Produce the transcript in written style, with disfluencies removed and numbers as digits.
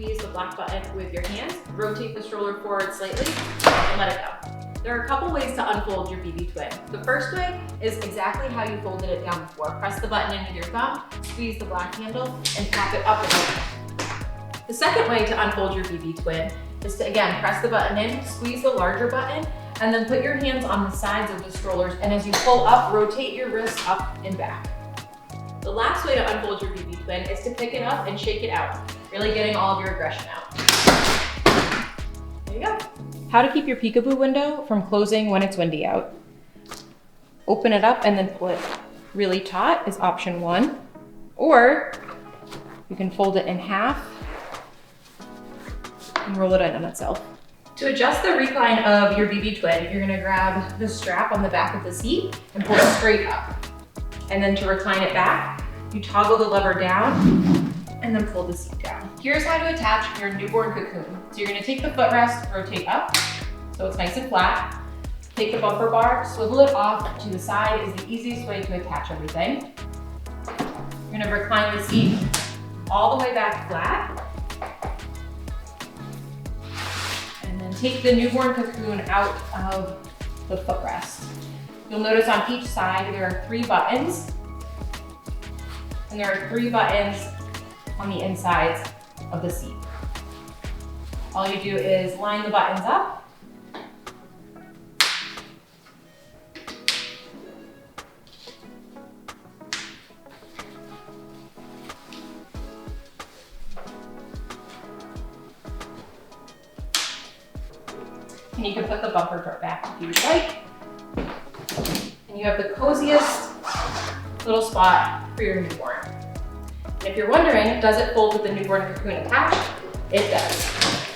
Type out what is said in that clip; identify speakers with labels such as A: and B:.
A: squeeze the black button with your hands, rotate the stroller forward slightly, and let it go. There are a couple ways to unfold your Bēbee Twin. The first way is exactly how you folded it down before. Press the button in with your thumb, squeeze the black handle, and tap it up and over. The second way to unfold your Bēbee Twin is to, again, press the button in, squeeze the larger button, and then put your hands on the sides of the strollers, and as you pull up, rotate your wrists up and back. The last way to unfold your Bēbee Twin is to pick it up and shake it out, really getting all of your aggression out. There you go. How to keep your peekaboo window from closing when it's windy out. Open it up and then pull it really taut is option 1. Or you can fold it in half and roll it in on itself. To adjust the recline of your Bēbee Twin, you're gonna grab the strap on the back of the seat and pull it straight up. And then to recline it back, you toggle the lever down and then pull the seat down. Here's how to attach your newborn cocoon. So you're gonna take the footrest, rotate up, so it's nice and flat. Take the bumper bar, swivel it off to the side is the easiest way to attach everything. You're gonna recline the seat all the way back flat. And then take the newborn cocoon out of the footrest. You'll notice on each side there are 3 buttons, and there are 3 buttons on the insides of the seat. All you do is line the buttons up, and you can put the bumper part back if you would like. And you have the coziest little spot for your newborn. And if you're wondering, does it fold with the newborn cocoon attached? It does.